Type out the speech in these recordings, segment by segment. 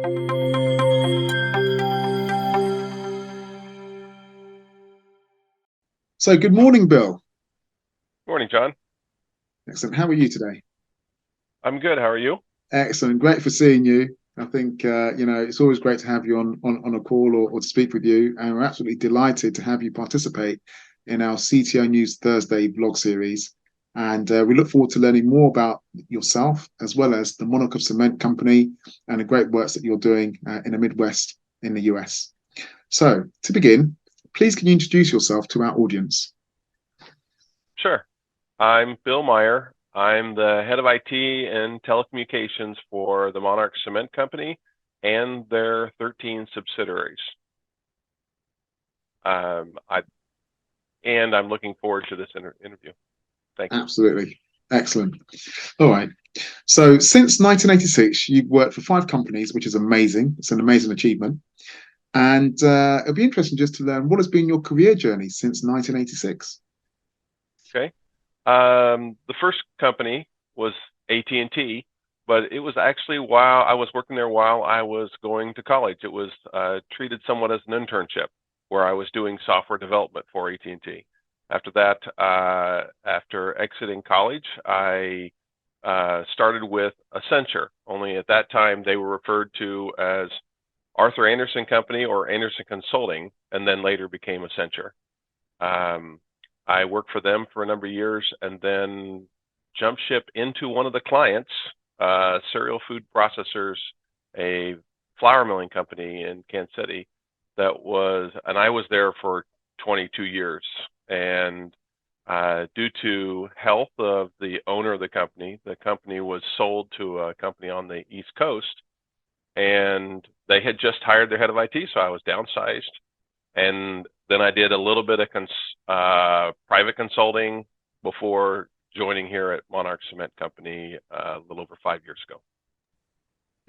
So, good morning, Bill. Morning, John. Excellent. How are you today? I'm good. How are you? Excellent. Great for seeing you. I think it's always great to have you on a call or to speak with you, and we're absolutely delighted to have you participate in our CTO News Thursday vlog series. And we look forward to learning more about yourself as well as the Monarch of Cement company and the great works that you're doing in the Midwest in the US. So, to begin, please can you introduce yourself to our audience? Sure. I'm Bill Meyer. I'm the head of IT and telecommunications for the Monarch Cement Company and their 13 subsidiaries. Um, I, and I'm looking forward to this interview. Thank you. Absolutely. Excellent. All right. So since 1986, you've worked for 5 companies, which is amazing. It's an amazing achievement. And it'll be interesting just to learn what has been your career journey since 1986. Okay. The first company was AT&T, but it was actually while I was working there while I was going to college. It was treated somewhat as an internship where I was doing software development for AT&T. After that, after exiting college, I started with Accenture. Only at that time they were referred to as Arthur Andersen Company or Andersen Consulting, and then later became Accenture. Um, I worked for them for a number of years and then jumped ship into one of the clients, cereal food processors, a flour milling company in Kansas City and I was there for 22 years. And due to health of the owner of the company was sold to a company on the East Coast, and they had just hired their head of IT, so I was downsized. And then I did a little bit of private consulting before joining here at Monarch Cement Company a little over 5 years ago.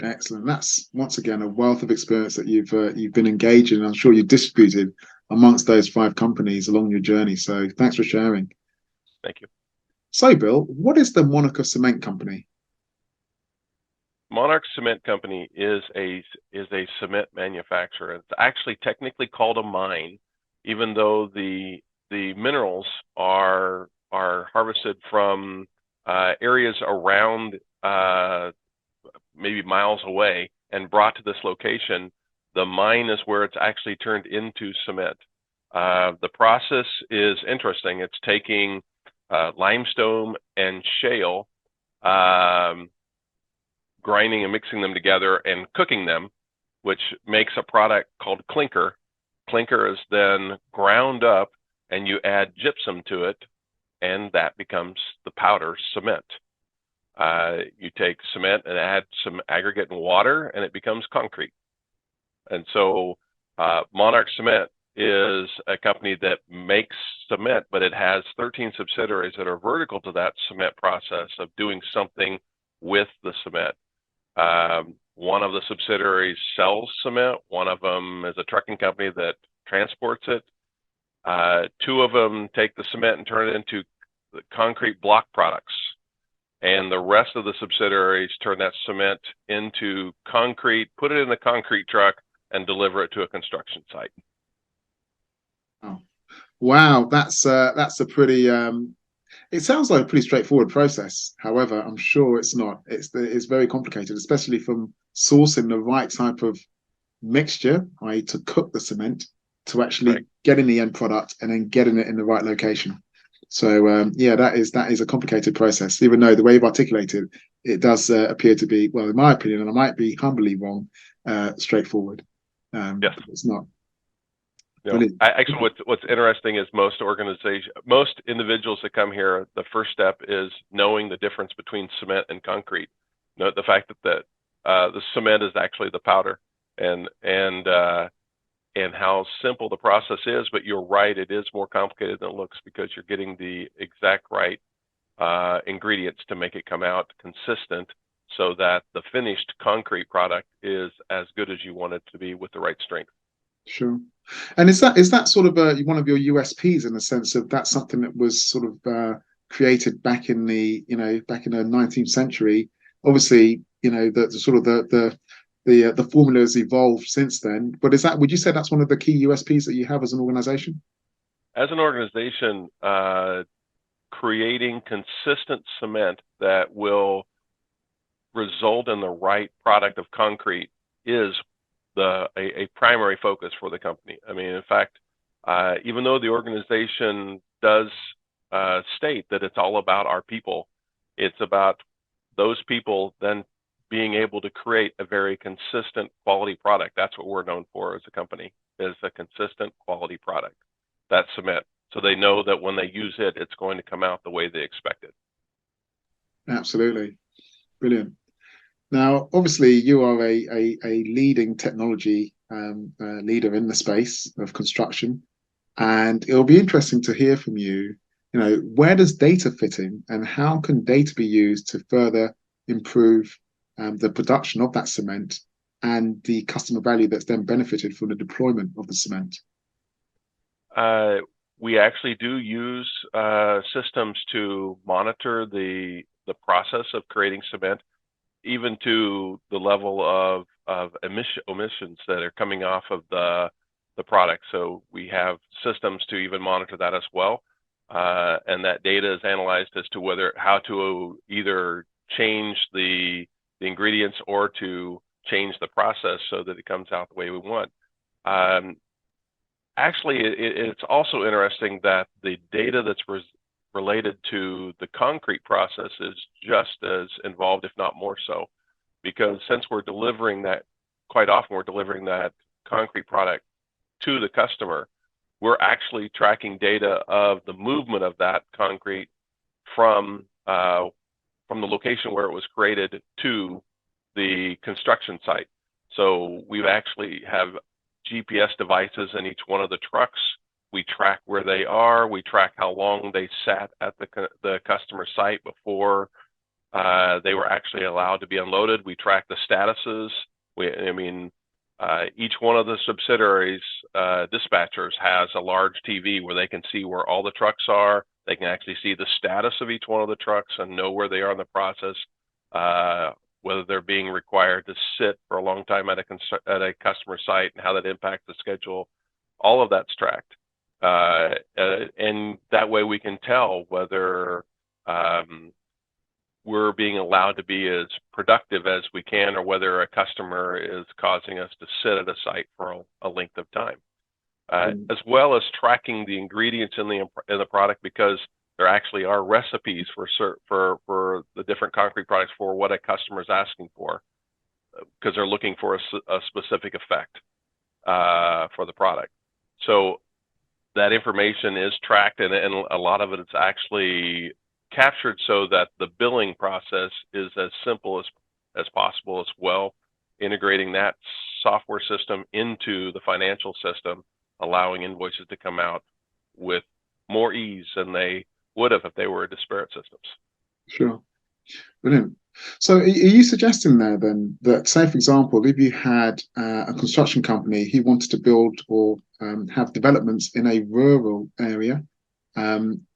Excellent. That's once again a wealth of experience that you've been engaged in. I'm sure you've distributed amongst those 5 companies along your journey. So thanks for sharing. Thank you. So, Bill, what is the Monaco Cement Company? Monarch Cement Company is a cement manufacturer. It's actually technically called a mine, even though the minerals are harvested from areas around maybe miles away and brought to this location. The mine is where it's actually turned into cement. The process is interesting. It's taking limestone and shale, grinding and mixing them together and cooking them, which makes a product called clinker. Clinker is then ground up and you add gypsum to it, and that becomes the powder cement. You take cement and add some aggregate and water, and it becomes concrete. And so Monarch Cement is a company that makes cement, but it has 13 subsidiaries that are vertical to that cement process of doing something with the cement. One of the subsidiaries sells cement. One of them is a trucking company that transports it. 2 of them take the cement and turn it into the concrete block products. And the rest of the subsidiaries turn that cement into concrete, put it in the concrete truck, and deliver it to a construction site. Oh, wow, that's a pretty it sounds like a pretty straightforward process. However, I'm sure it's not. It's very complicated, especially from sourcing the right type of mixture, i.e., to cook the cement, to actually Right. getting the end product and then getting it in the right location. So yeah, that is a complicated process. Even though the way you've articulated it does appear to be, well, in my opinion, and I might be humbly wrong, straightforward. Yes. It's not. No, actually, what's interesting is most individuals that come here, the first step is knowing the difference between cement and concrete. Note the fact that the cement is actually the powder, and how simple the process is. But you're right, it is more complicated than it looks because you're getting the exact right ingredients to make it come out consistent, so that the finished concrete product is as good as you want it to be with the right strength. Sure. And is that sort of one of your USPs in the sense of that's something that was sort of created back in the 19th century? Obviously, the sort of the the formula has evolved since then. But would you say that's one of the key USPs that you have as an organization? As an organization, creating consistent cement that will result in the right product of concrete is a primary focus for the company. I mean, in fact, even though the organization does state that it's all about our people, it's about those people then being able to create a very consistent quality product. That's what we're known for as a company, is a consistent quality product, that cement. So they know that when they use it, it's going to come out the way they expect it. Absolutely. Brilliant. Now, obviously, you are a leading technology leader in the space of construction, and it'll be interesting to hear from you. You know, where does data fit in, and how can data be used to further improve the production of that cement and the customer value that's then benefited from the deployment of the cement? We actually do use systems to monitor the process of creating cement, even to the level of emissions that are coming off of the product. So we have systems to even monitor that as well. And that data is analyzed as to how to either change the ingredients or to change the process so that it comes out the way we want. Actually, it's also interesting that the data that's related to the concrete process is just as involved, if not more so, because since we're delivering that, quite often we're delivering that concrete product to the customer, we're actually tracking data of the movement of that concrete from the location where it was created to the construction site. So we actually have GPS devices in each one of the trucks. We track where they are. We track how long they sat at the customer site before they were actually allowed to be unloaded. We track the statuses. Each one of the subsidiaries dispatchers has a large TV where they can see where all the trucks are. They can actually see the status of each one of the trucks and know where they are in the process, whether they're being required to sit for a long time at a customer site and how that impacts the schedule. All of that's tracked. And that way we can tell whether we're being allowed to be as productive as we can, or whether a customer is causing us to sit at a site for a length of time, as well as tracking the ingredients in the product, because there actually are recipes for the different concrete products for what a customer is asking for, because they're looking for a specific effect for the product. So that information is tracked, and a lot of it is actually captured so that the billing process is as simple as possible as well, integrating that software system into the financial system, allowing invoices to come out with more ease than they would have if they were disparate systems. Sure. Brilliant. So are you suggesting there then that, say, for example, if you had a construction company who wanted to build or have developments in a rural area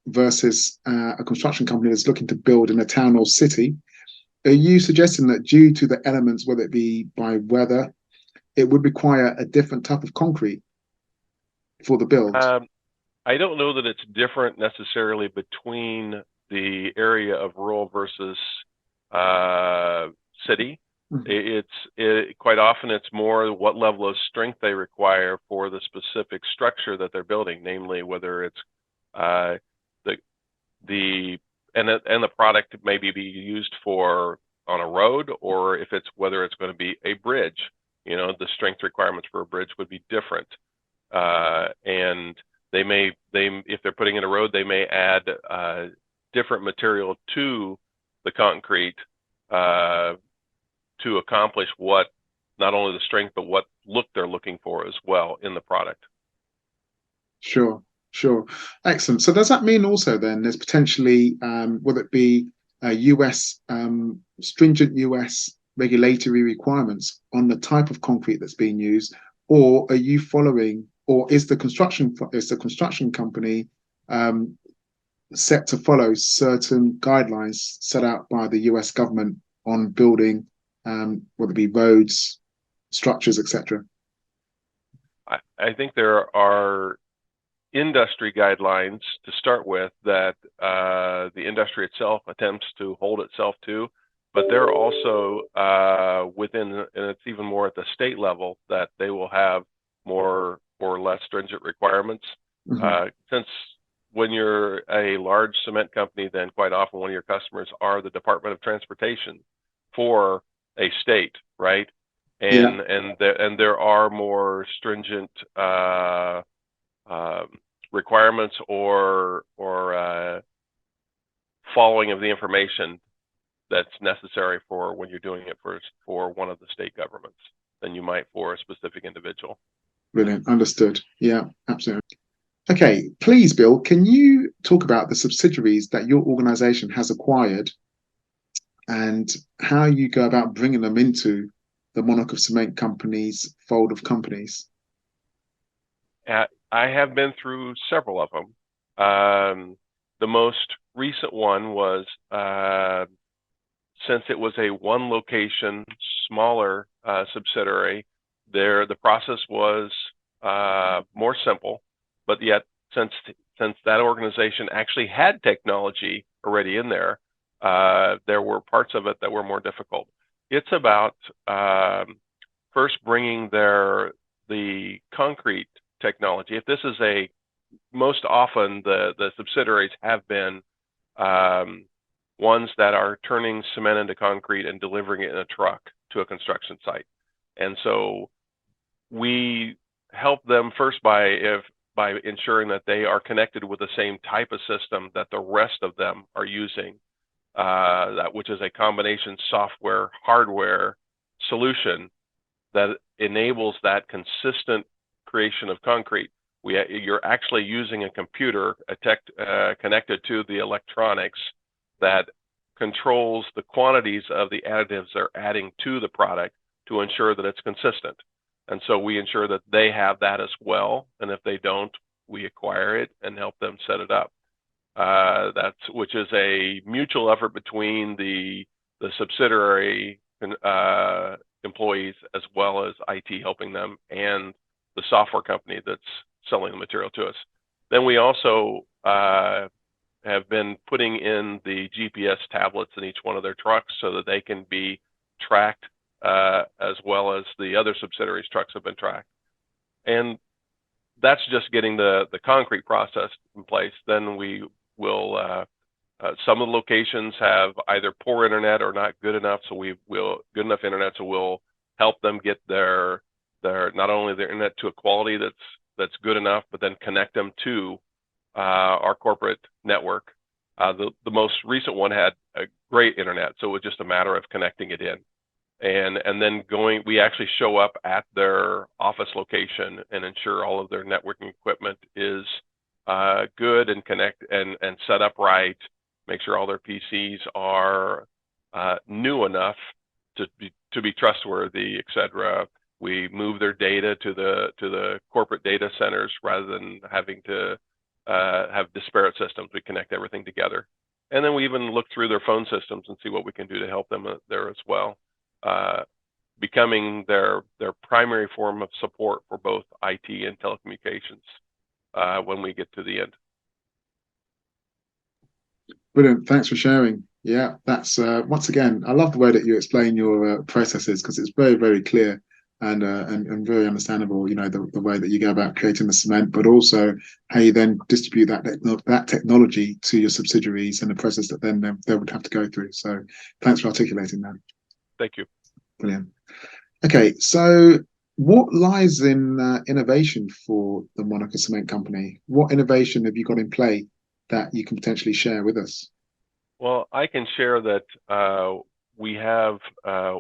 versus a construction company that's looking to build in a town or city, are you suggesting that due to the elements, whether it be by weather, it would require a different type of concrete for the build? I don't know that it's different necessarily between the area of rural versus city. Mm-hmm. Quite often it's more what level of strength they require for the specific structure that they're building, namely whether it's the product maybe be used for on a road, or whether it's going to be a bridge. You know, the strength requirements for a bridge would be different, and if they're putting in a road, they may add different material to the concrete to accomplish what, not only the strength, but what look they're looking for as well in the product. Sure. Excellent. So does that mean also then there's potentially, will it be stringent US regulatory requirements on the type of concrete that's being used, or are you following, or is the construction company set to follow certain guidelines set out by the US government on building, whether it be roads, structures, etc.? I think there are industry guidelines to start with that the industry itself attempts to hold itself to, but they're also within, and it's even more at the state level, that they will have more or less stringent requirements. Since when you're a large cement company, then quite often one of your customers are the Department of Transportation for a state, right? And there are more stringent requirements or following of the information that's necessary for when you're doing it for one of the state governments than you might for a specific individual. Brilliant. Understood. Yeah, absolutely. Okay, please, Bill, can you talk about the subsidiaries that your organization has acquired and how you go about bringing them into the Monarch of Cement Company's fold of companies? I have been through several of them. The most recent one was, since it was a one location, smaller subsidiary, the process was more simple, but yet since that organization actually had technology already in there, there were parts of it that were more difficult. It's about first bringing the concrete technology. If this is most often the subsidiaries have been ones that are turning cement into concrete and delivering it in a truck to a construction site. And so we help them first by ensuring that they are connected with the same type of system that the rest of them are using, which is a combination software, hardware solution that enables that consistent creation of concrete. You're actually using a computer connected to the electronics that controls the quantities of the additives they're adding to the product to ensure that it's consistent. And so we ensure that they have that as well. And if they don't, we acquire it and help them set it up. Which is a mutual effort between the subsidiary employees as well as IT helping them and the software company that's selling the material to us. Then we also have been putting in the GPS tablets in each one of their trucks so that they can be tracked as well as the other subsidiaries' trucks have been tracked. And that's just getting the concrete process in place. Then we will, some of the locations have either poor internet or not good enough, so good enough internet, so we'll help them get their not only their internet to a quality that's good enough, but then connect them to our corporate network. The most recent one had a great internet, so it was just a matter of connecting it in. And then we actually show up at their office location and ensure all of their networking equipment is good and connect and set up right. Make sure all their PCs are new enough to be trustworthy, etc. We move their data to the corporate data centers rather than having to have disparate systems. We connect everything together, and then we even look through their phone systems and see what we can do to help them there as well. Becoming their primary form of support for both IT and telecommunications when we get to the end. Brilliant. Thanks for sharing. Yeah, that's once again, I love the way that you explain your processes because it's very, very clear and very understandable. You know, the way that you go about creating the cement, but also how you then distribute that technology to your subsidiaries and the process that then they would have to go through. So, thanks for articulating that. Thank you. Brilliant. Okay, so what lies in innovation for the Monarch Cement Company? What innovation have you got in play that you can potentially share with us? Well, I can share that we have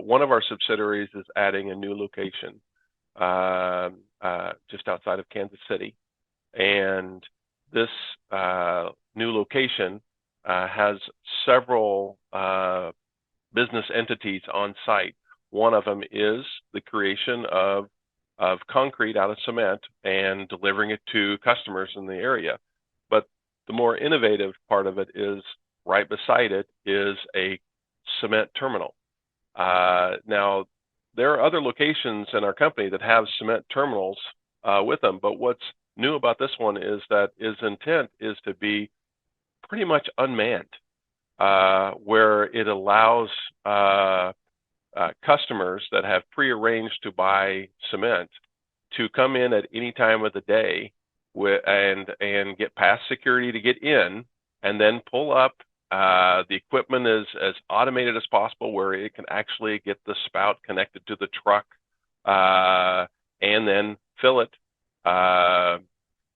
one of our subsidiaries is adding a new location just outside of Kansas City. And this new location has several business entities on site. One of them is the creation of concrete out of cement and delivering it to customers in the area. But the more innovative part of it is right beside it is a cement terminal. Now, there are other locations in our company that have cement terminals with them, but what's new about this one is that its intent is to be pretty much unmanned, where it allows customers that have prearranged to buy cement to come in at any time of the day and get past security to get in, and then pull up. The equipment is as automated as possible, where it can actually get the spout connected to the truck and then fill it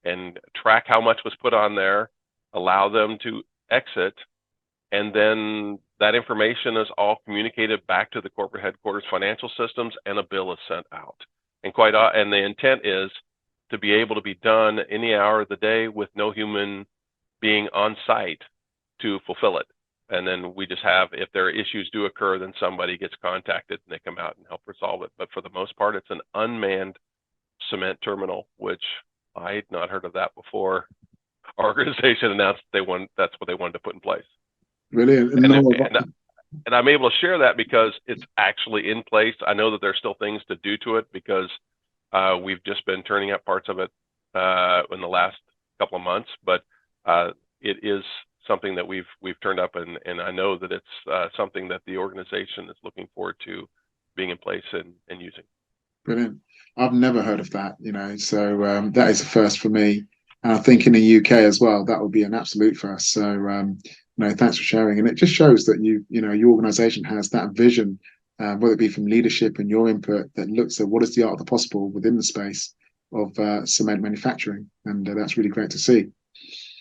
and track how much was put on there, allow them to exit, and then that information is all communicated back to the corporate headquarters financial systems, and a bill is sent out. And the intent is to be able to be done any hour of the day with no human being on site to fulfill it. And then we just have, if there are issues do occur, then somebody gets contacted and they come out and help resolve it. But for the most part, it's an unmanned cement terminal, which I had not heard of that before. Our organization announced that's what they wanted to put in place. Brilliant. And I'm able to share that because it's actually in place. I know that there's still things to do to it because we've just been turning up parts of it in the last couple of months, but it is something that we've turned up, and I know that it's something that the organization is looking forward to being in place and using. Brilliant. I've never heard of that, so that is a first for me. And I think in the UK as well, that would be an absolute first. So, thanks for sharing. And it just shows that your organization has that vision, whether it be from leadership and your input, that looks at what is the art of the possible within the space of cement manufacturing. And that's really great to see.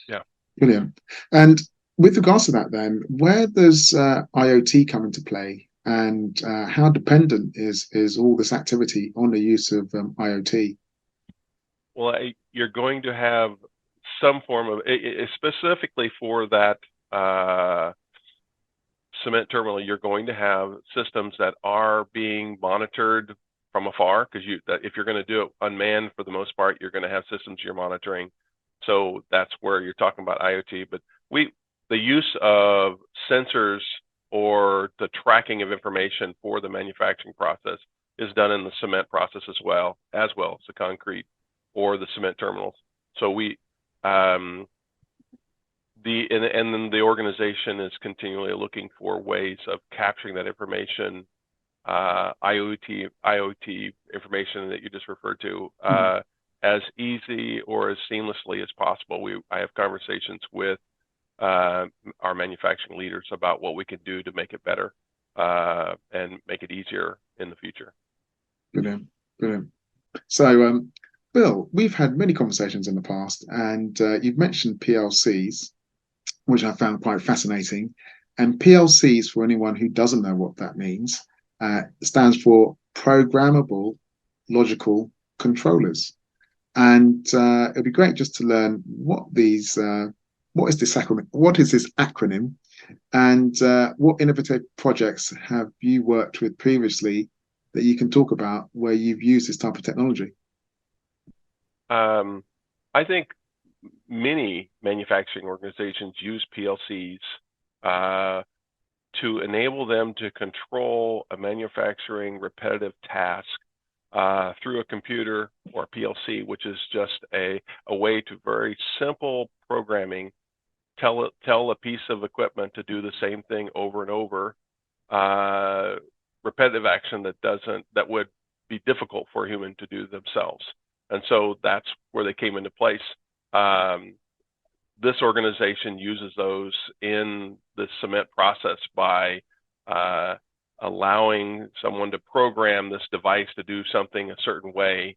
Yeah. Brilliant. And with regards to that, then, where does IoT come into play, and how dependent is all this activity on the use of IoT? Well, you're going to have some form of, specifically for that cement terminal, you're going to have systems that are being monitored from afar, because if you're going to do it unmanned, for the most part, you're going to have systems you're monitoring. So that's where you're talking about IoT. But the use of sensors or the tracking of information for the manufacturing process is done in the cement process as well as the concrete or the cement terminals. So then the organization is continually looking for ways of capturing that information, IoT information that you just referred to, as easy or as seamlessly as possible. I have conversations with our manufacturing leaders about what we can do to make it better and make it easier in the future. Brilliant. So, Bill, we've had many conversations in the past, and you've mentioned PLCs, which I found quite fascinating. And PLCs, for anyone who doesn't know what that means, stands for Programmable Logical Controllers. And it'd be great just to learn what is this acronym, and what innovative projects have you worked with previously that you can talk about where you've used this type of technology? I think many manufacturing organizations use PLCs to enable them to control a manufacturing repetitive task through a computer or PLC, which is just a way to very simple programming, tell a piece of equipment to do the same thing over and over, repetitive action that would be difficult for a human to do themselves. And so that's where they came into place. This organization uses those in the cement process by allowing someone to program this device to do something a certain way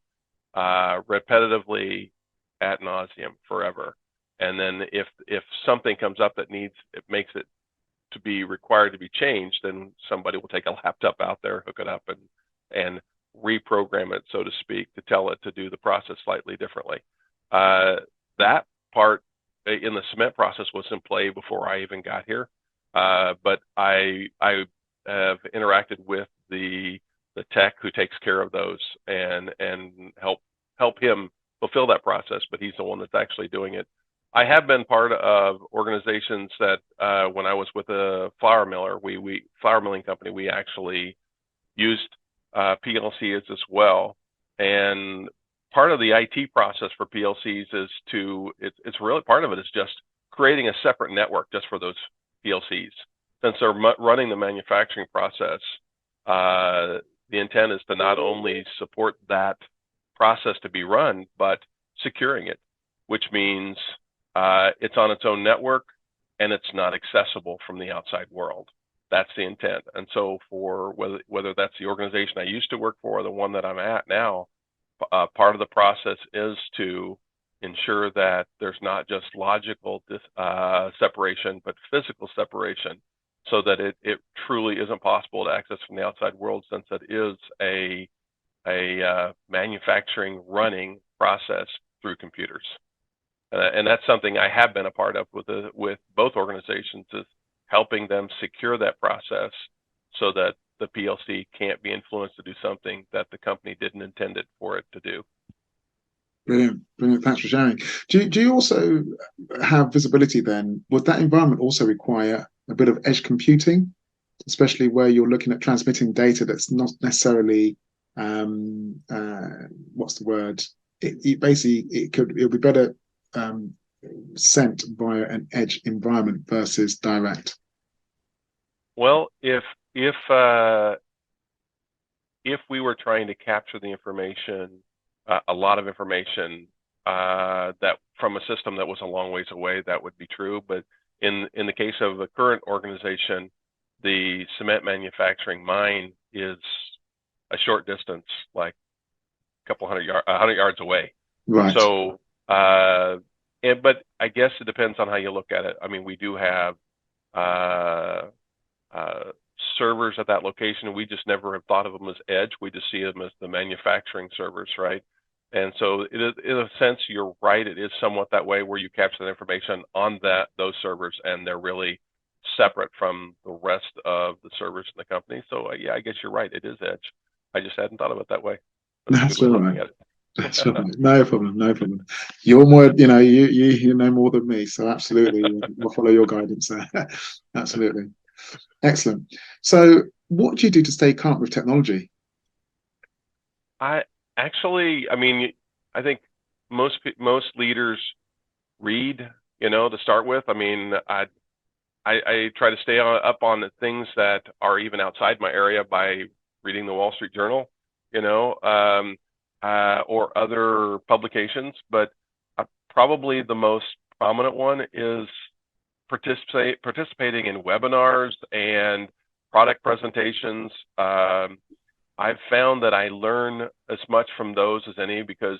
repetitively ad nauseum forever. And then if something comes up that makes it to be required to be changed, then somebody will take a laptop out there, hook it up, and reprogram it, so to speak, to tell it to do the process slightly differently. That part in the cement process was in play before I even got here, but I have interacted with the tech who takes care of those and help him fulfill that process, but he's the one that's actually doing it. I have been part of organizations that when I was with a flour milling company, we actually used PLC is as well. And part of the IT process for PLCs is it's really part of it is just creating a separate network just for those PLCs. Since they're running the manufacturing process, the intent is to not only support that process to be run, but securing it, which means it's on its own network and it's not accessible from the outside world. That's the intent. And so for whether that's the organization I used to work for or the one that I'm at now, part of the process is to ensure that there's not just logical separation, but physical separation, so that it truly isn't possible to access from the outside world, since it is a manufacturing running process through computers. And that's something I have been a part of with both organizations, is helping them secure that process so that the PLC can't be influenced to do something that the company didn't intend it for it to do. Brilliant, brilliant. Thanks for sharing. Do you also have visibility then? Would that environment also require a bit of edge computing, especially where you're looking at transmitting data that's not necessarily what's the word? It basically it'll be better sent via an edge environment versus direct. Well, if we were trying to capture the information, a lot of information that from a system that was a long ways away, that would be true. But in the case of the current organization, the cement manufacturing mine is a short distance, like a couple 100 yards away. Right. So, but I guess it depends on how you look at it. I mean, we do have servers at that location. We just never have thought of them as edge. We just see them as the manufacturing servers, right? And so in a sense, you're right. It is somewhat that way, where you capture the information on those servers, and they're really separate from the rest of the servers in the company. So yeah, I guess you're right. It is edge. I just hadn't thought of it that way. That's all right. That's right. No problem. No problem. You're more, you know more than me, so absolutely, we'll follow your guidance there. Absolutely. Excellent. So, what do you do to stay current with technology? I mean, I think most leaders read, to start with. I mean, I try to stay up on the things that are even outside my area by reading the Wall Street Journal, or other publications. But probably the most prominent one is participating in webinars and product presentations. I've found that I learn as much from those as any, because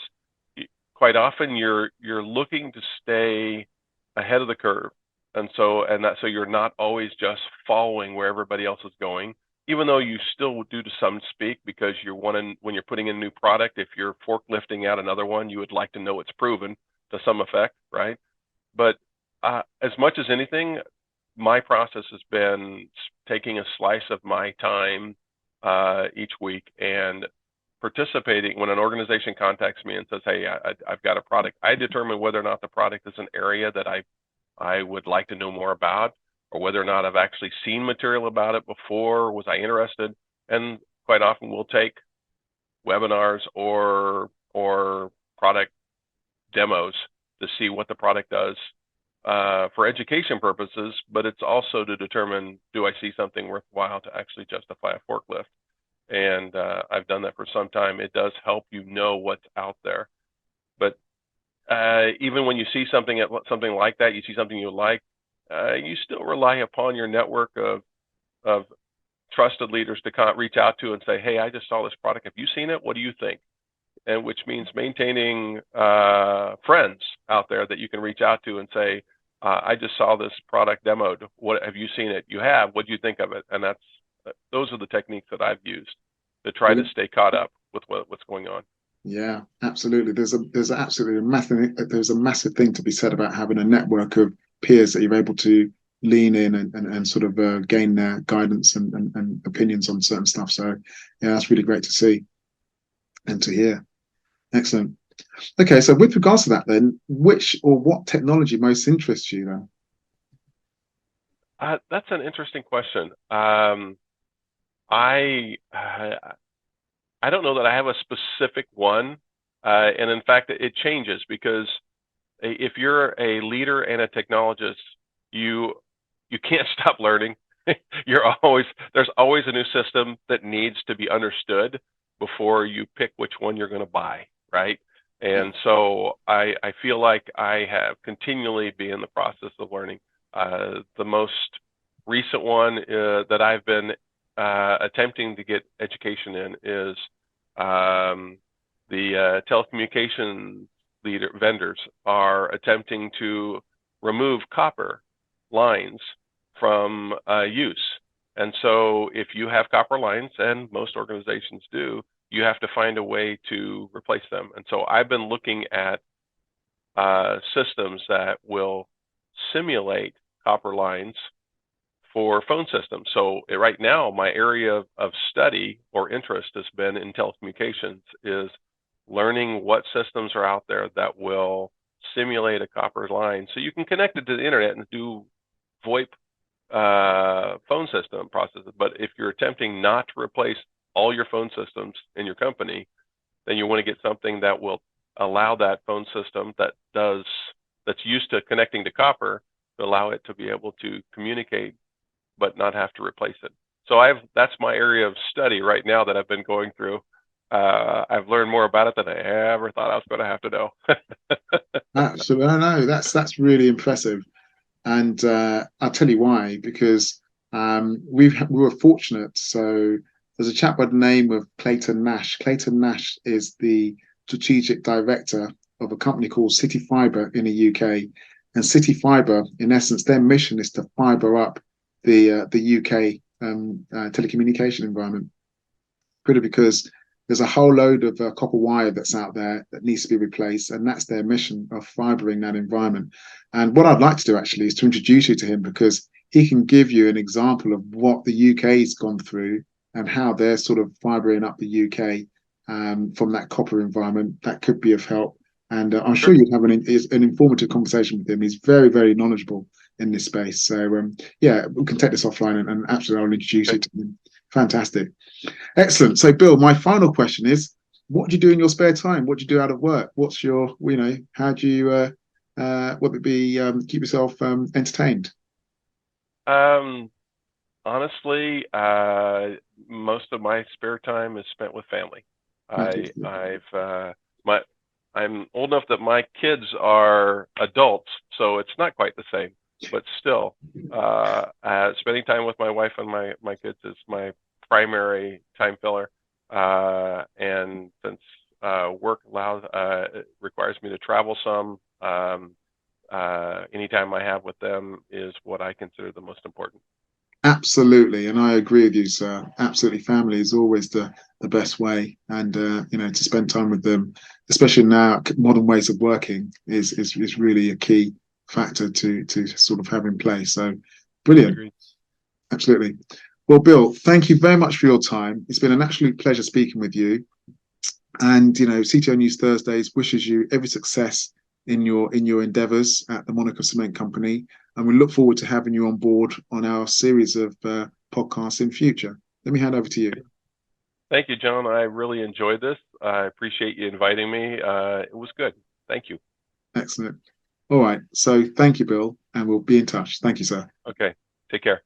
quite often you're looking to stay ahead of the curve, and so you're not always just following where everybody else is going, even though you still do to some speak, because when you're putting in a new product, if you're forklifting out another one, you would like to know it's proven to some effect, right? But as much as anything, my process has been taking a slice of my time each week and participating. When an organization contacts me and says, hey, I've got a product, I determine whether or not the product is an area that I would like to know more about, or whether or not I've actually seen material about it before. Was I interested? And quite often we'll take webinars or product demos to see what the product does for education purposes, but it's also to determine, do I see something worthwhile to actually justify a forklift? And I've done that for some time. It does help you know what's out there. But even when you see something like that, you see something you like, you still rely upon your network of trusted leaders to reach out to and say, hey, I just saw this product. Have you seen it? What do you think? And which means maintaining friends out there that you can reach out to and say, I just saw this product demoed. What have you seen it? You have. What do you think of it? And those are the techniques that I've used to try to stay caught up with what's going on. Yeah, absolutely. There's absolutely a massive thing to be said about having a network of peers that you're able to lean in and sort of gain their guidance and opinions on certain stuff. So yeah, that's really great to see and to hear. Excellent. Okay, so with regards to that, then, which or what technology most interests you then? That's an interesting question. I I don't know that I have a specific one, and in fact, it changes because if you're a leader and a technologist, you you can't stop learning. There's always a new system that needs to be understood before you pick which one you're going to buy, right? And so I feel like I have continually been in the process of learning. The most recent one that I've been attempting to get education in is the telecommunications vendors are attempting to remove copper lines from use. And so if you have copper lines, and most organizations do, you have to find a way to replace them. And so I've been looking at systems that will simulate copper lines for phone systems. So right now, my area of study or interest has been in telecommunications, is learning what systems are out there that will simulate a copper line so you can connect it to the internet and do VoIP phone system processes. But if you're attempting not to replace all your phone systems in your company, then you want to get something that will allow that phone system that's used to connecting to copper to allow it to be able to communicate but not have to replace it. So that's my area of study right now that I've been going through. I've learned more about it than I ever thought I was going to have to know. Absolutely, I know that's really impressive, and I'll tell you why. Because we were fortunate. So there's a chap by the name of Clayton Nash. Clayton Nash is the strategic director of a company called City Fibre in the UK, and City Fibre, in essence, their mission is to fibre up the UK telecommunication environment. Purely because there's a whole load of copper wire that's out there that needs to be replaced, and that's their mission of fibering that environment. And what I'd like to do actually is to introduce you to him, because he can give you an example of what the UK's gone through and how they're sort of fibering up the UK from that copper environment. That could be of help. And I'm sure you'd have an informative conversation with him. He's very, very knowledgeable in this space. So yeah, we can take this offline, and absolutely I'll introduce you to him. Fantastic. Excellent. So Bill, my final question is, what do you do in your spare time? What do you do out of work? What's your, how do you what would be keep yourself entertained? Honestly, most of my spare time is spent with family. Fantastic. I'm old enough that my kids are adults, so it's not quite the same, but still, spending time with my wife and my kids is my primary time filler. And since work requires me to travel some, any time I have with them is what I consider the most important. Absolutely, and I agree with you, sir. Absolutely, family is always the best way, and to spend time with them, especially now modern ways of working, is really a key factor to sort of have in place. So, brilliant. Agreed. Absolutely. Well, Bill, thank you very much for your time. It's been an absolute pleasure speaking with you. And CTO News Thursdays wishes you every success in your endeavours at the Monarch Cement Company, and we look forward to having you on board on our series of podcasts in future. Let me hand over to you. Thank you, John. I really enjoyed this. I appreciate you inviting me. It was good. Thank you. Excellent. All right. So thank you, Bill, and we'll be in touch. Thank you, sir. Okay. Take care.